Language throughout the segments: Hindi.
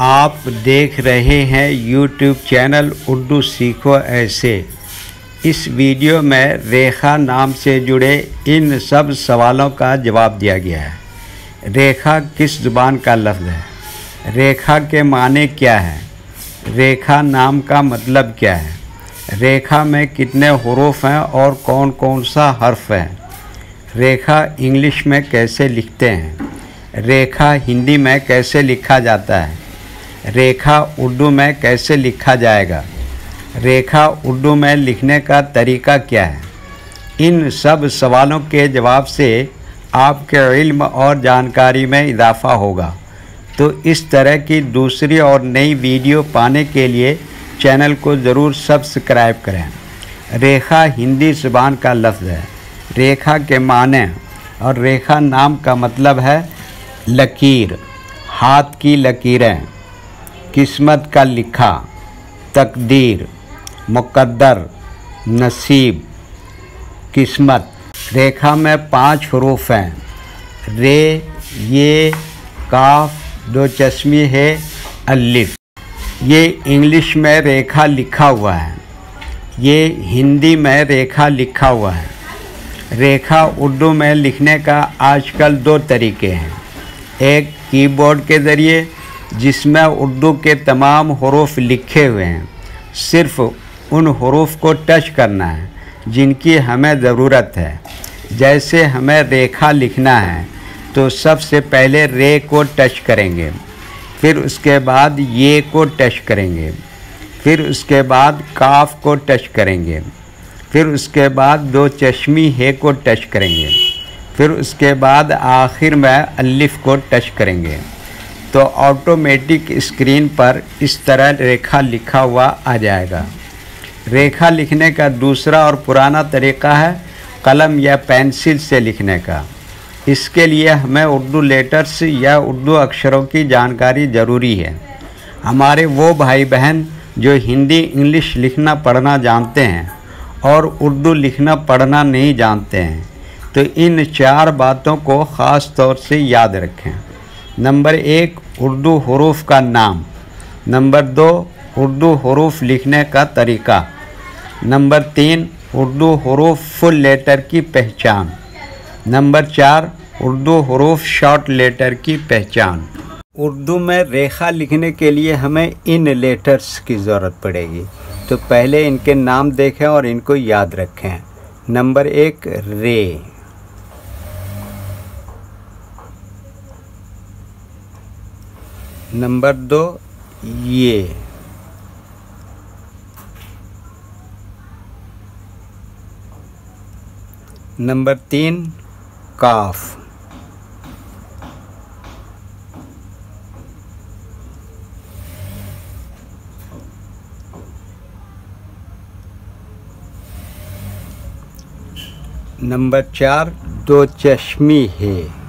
आप देख रहे हैं यूट्यूब चैनल उर्दू सीखो ऐसे। इस वीडियो में रेखा नाम से जुड़े इन सब सवालों का जवाब दिया गया है। रेखा किस ज़ुबान का लफ्ज़ है? रेखा के माने क्या है? रेखा नाम का मतलब क्या है? रेखा में कितने हुरूफ हैं और कौन कौन सा हर्फ है? रेखा इंग्लिश में कैसे लिखते हैं? रेखा हिंदी में कैसे लिखा जाता है? रेखा उर्दू में कैसे लिखा जाएगा? रेखा उर्दू में लिखने का तरीका क्या है? इन सब सवालों के जवाब से आपके इल्म और जानकारी में इजाफ़ा होगा। तो इस तरह की दूसरी और नई वीडियो पाने के लिए चैनल को ज़रूर सब्सक्राइब करें। रेखा हिंदी ज़ुबान का लफ्ज़ है। रेखा के माने और रेखा नाम का मतलब है लकीर, हाथ की लकीरें, किस्मत का लिखा, तकदीर, मुक़द्दर, नसीब, किस्मत। रेखा में 5 हुरूफ हैं। रे, ये, काफ, 2 चश्मी है, अलिफ। ये इंग्लिश में रेखा लिखा हुआ है। ये हिंदी में रेखा लिखा हुआ है। रेखा उर्दू में लिखने का आजकल 2 तरीके हैं। एक कीबोर्ड के ज़रिए, जिसमें उर्दू के तमाम हुरूफ लिखे हुए हैं। सिर्फ़ उन हुरूफ को टच करना है जिनकी हमें ज़रूरत है। जैसे हमें रेखा लिखना है तो सबसे पहले रे को टच करेंगे, फिर उसके बाद ये को टच करेंगे, फिर उसके बाद काफ को टच करेंगे, फिर उसके बाद 2 चश्मी है को टच करेंगे, फिर उसके बाद आखिर में अलिफ को टच करेंगे। तो ऑटोमेटिक स्क्रीन पर इस तरह रेखा लिखा हुआ आ जाएगा। रेखा लिखने का दूसरा और पुराना तरीका है कलम या पेंसिल से लिखने का। इसके लिए हमें उर्दू लेटर्स या उर्दू अक्षरों की जानकारी ज़रूरी है। हमारे वो भाई बहन जो हिंदी इंग्लिश लिखना पढ़ना जानते हैं और उर्दू लिखना पढ़ना नहीं जानते हैं, तो इन 4 बातों को ख़ास तौर से याद रखें। नंबर 1, उर्दू हुरूफ का नाम। नंबर 2, उर्दू हुरूफ लिखने का तरीका। नंबर 3, उर्दू हुरूफ फुल लेटर की पहचान। नंबर 4, उर्दू हुरूफ शॉर्ट लेटर की पहचान। उर्दू में रेखा लिखने के लिए हमें इन लेटर्स की ज़रूरत पड़ेगी। तो पहले इनके नाम देखें और इनको याद रखें। नंबर 1, रे। नंबर 2, ये। नंबर 3, काफ। नंबर 4, 2 चश्मी है।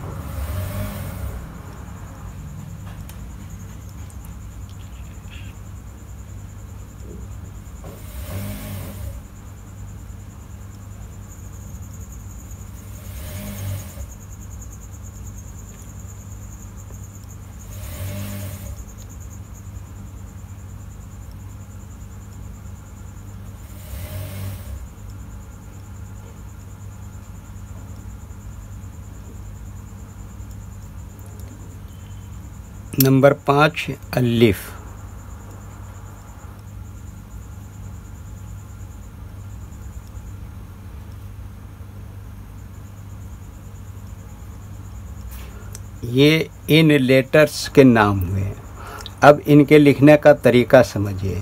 नंबर 5, अलिफ। ये इन लेटर्स के नाम हुए। अब इनके लिखने का तरीका समझिए।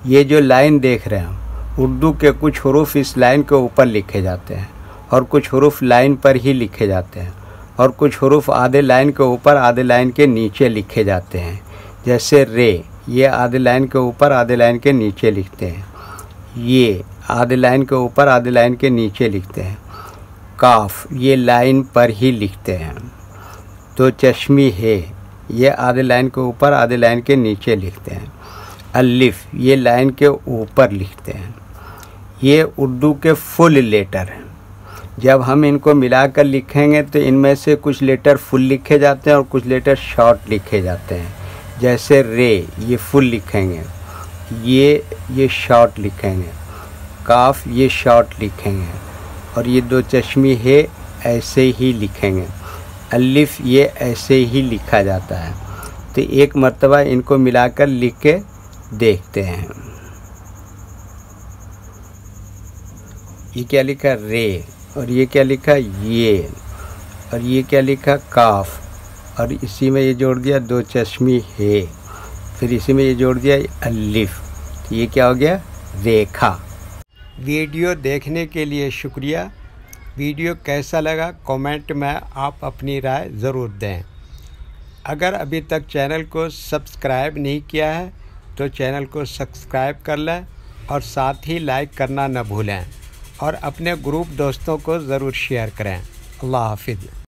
ये जो लाइन देख रहे हैं, उर्दू के कुछ हुरूफ इस लाइन के ऊपर लिखे जाते हैं और कुछ हुरूफ लाइन पर ही लिखे जाते हैं और कुछ हुरूफ आधे लाइन के ऊपर आधे लाइन के नीचे लिखे जाते हैं। जैसे रे, ये आधे लाइन के ऊपर आधे लाइन के नीचे लिखते हैं। ये आधे लाइन के ऊपर आधे लाइन के नीचे लिखते हैं। काफ, ये लाइन पर ही लिखते हैं। तो चश्मी है, ये आधे लाइन के ऊपर आधे लाइन के नीचे लिखते हैं। अलिफ, ये लाइन के ऊपर लिखते हैं। ये उर्दू के फुल लेटर हैं। जब हम इनको मिलाकर लिखेंगे तो इनमें से कुछ लेटर फुल लिखे जाते हैं और कुछ लेटर शॉर्ट लिखे जाते हैं। जैसे रे ये फुल लिखेंगे, ये शॉर्ट लिखेंगे, काफ ये शॉर्ट लिखेंगे, और ये दो चश्मी है ऐसे ही लिखेंगे। अलिफ ये ऐसे ही लिखा जाता है। तो एक मर्तबा इनको मिलाकर लिख के देखते हैं। ये क्या लिखा रे, और ये क्या लिखा ये, और ये क्या लिखा काफ, और इसी में ये जोड़ दिया दो चश्मी है, फिर इसी में ये जोड़ दिया अलिफ। तो ये क्या हो गया रेखा। वीडियो देखने के लिए शुक्रिया। वीडियो कैसा लगा कमेंट में आप अपनी राय ज़रूर दें। अगर अभी तक चैनल को सब्सक्राइब नहीं किया है तो चैनल को सब्सक्राइब कर लें और साथ ही लाइक करना न भूलें, और अपने ग्रुप दोस्तों को ज़रूर शेयर करें। अल्लाह हाफिज़।